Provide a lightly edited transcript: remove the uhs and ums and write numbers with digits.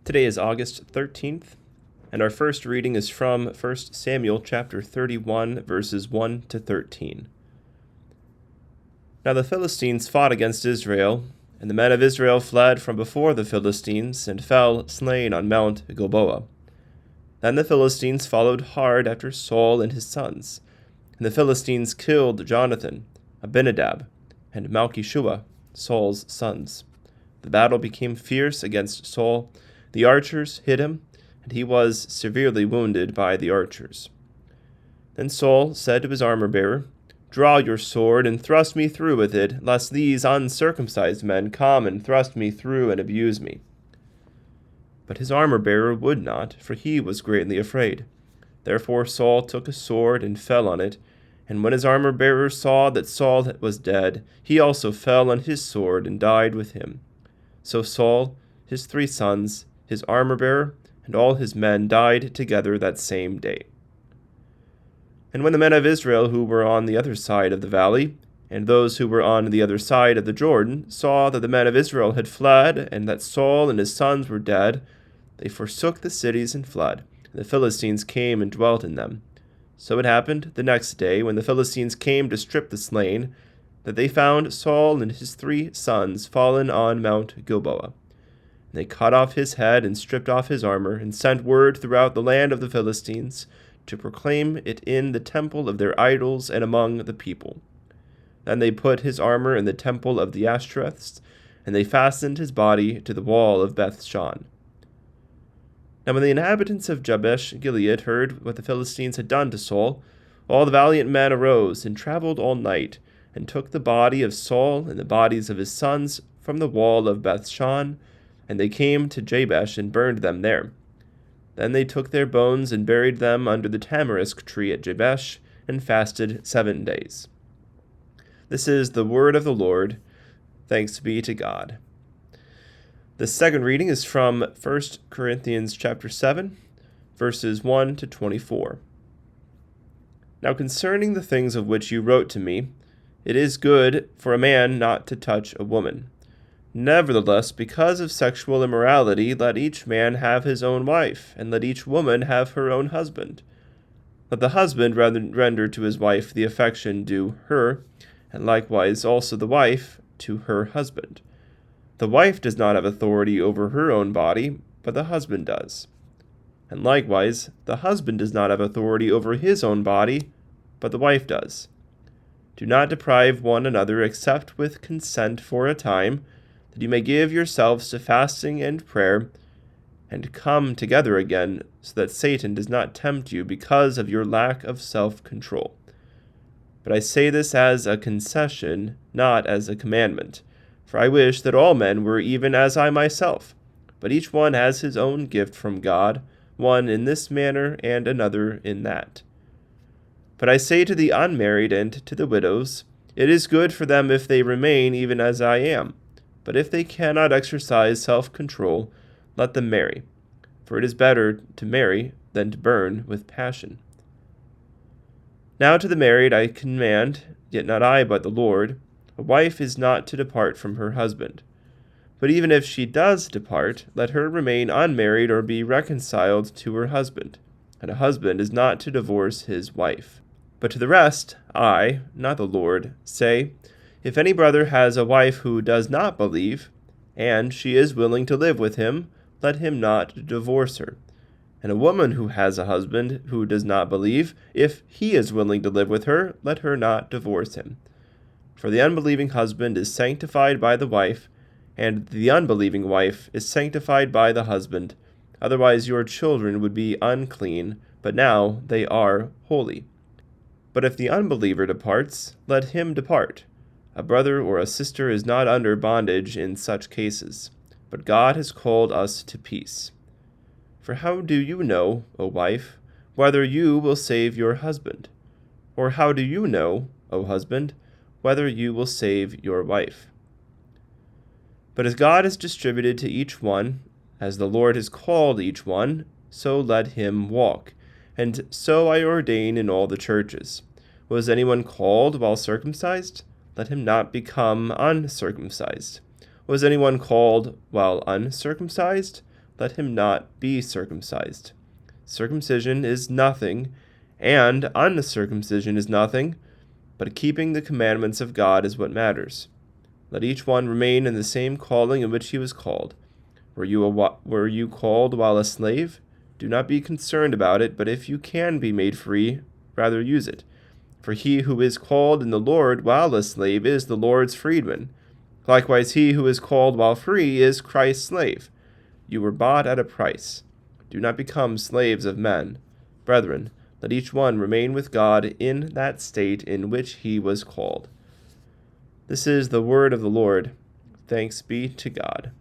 Today is August 13th, and our first reading is from 1 Samuel chapter 31, verses 1 to 13. Now the Philistines fought against Israel, and the men of Israel fled from before the Philistines and fell slain on Mount Gilboa. Then the Philistines followed hard after Saul and his sons, and the Philistines killed Jonathan, Abinadab, and Malchishua, Saul's sons. The battle became fierce against Saul. The archers hit him, and he was severely wounded by the archers. Then Saul said to his armor-bearer, "Draw your sword and thrust me through with it, lest these uncircumcised men come and thrust me through and abuse me." But his armor-bearer would not, for he was greatly afraid. Therefore Saul took a sword and fell on it, and when his armor-bearer saw that Saul was dead, he also fell on his sword and died with him. So Saul, his 3 sons, his armor-bearer, and all his men died together that same day. And when the men of Israel who were on the other side of the valley, and those who were on the other side of the Jordan, saw that the men of Israel had fled, and that Saul and his sons were dead, they forsook the cities and fled, and the Philistines came and dwelt in them. So it happened the next day, when the Philistines came to strip the slain, that they found Saul and his 3 sons fallen on Mount Gilboa. They cut off his head and stripped off his armor, and sent word throughout the land of the Philistines to proclaim it in the temple of their idols and among the people. Then they put his armor in the temple of the Ashtoreths, and they fastened his body to the wall of Beth-shan. Now when the inhabitants of Jabesh-Gilead heard what the Philistines had done to Saul, all the valiant men arose and traveled all night, and took the body of Saul and the bodies of his sons from the wall of Beth-shan, and they came to Jabesh and burned them there. Then they took their bones and buried them under the tamarisk tree at Jabesh, and fasted 7 days. This is the word of the Lord. Thanks be to God. The second reading is from 1 Corinthians chapter 7, verses 1 to 24. Now concerning the things of which you wrote to me, it is good for a man not to touch a woman. Nevertheless, because of sexual immorality, let each man have his own wife, and let each woman have her own husband. Let the husband render to his wife the affection due her, and likewise also the wife to her husband. The wife does not have authority over her own body, but the husband does. And likewise, the husband does not have authority over his own body, but the wife does. Do not deprive one another except with consent for a time, that you may give yourselves to fasting and prayer, and come together again, so that Satan does not tempt you because of your lack of self-control. But I say this as a concession, not as a commandment. For I wish that all men were even as I myself, but each one has his own gift from God, one in this manner and another in that. But I say to the unmarried and to the widows, it is good for them if they remain even as I am. But if they cannot exercise self-control, let them marry, for it is better to marry than to burn with passion. Now to the married I command, yet not I but the Lord, a wife is not to depart from her husband. But even if she does depart, let her remain unmarried or be reconciled to her husband, and a husband is not to divorce his wife. But to the rest, I, not the Lord, say, if any brother has a wife who does not believe, and she is willing to live with him, let him not divorce her. And a woman who has a husband who does not believe, if he is willing to live with her, let her not divorce him. For the unbelieving husband is sanctified by the wife, and the unbelieving wife is sanctified by the husband. Otherwise your children would be unclean, but now they are holy. But if the unbeliever departs, let him depart. A brother or a sister is not under bondage in such cases, but God has called us to peace. For how do you know, O wife, whether you will save your husband? Or how do you know, O husband, whether you will save your wife? But as God has distributed to each one, as the Lord has called each one, so let him walk. And so I ordain in all the churches. Was anyone called while circumcised? Let him not become uncircumcised. Was anyone called while uncircumcised? let him not be circumcised. Circumcision is nothing, and uncircumcision is nothing, but keeping the commandments of God is what matters. Let each one remain in the same calling in which he was called. Were you called while a slave? Do not be concerned about it, but if you can be made free, rather use it. For he who is called in the Lord while a slave is the Lord's freedman. Likewise, he who is called while free is Christ's slave. You were bought at a price. Do not become slaves of men. Brethren, let each one remain with God in that state in which he was called. This is the word of the Lord. Thanks be to God.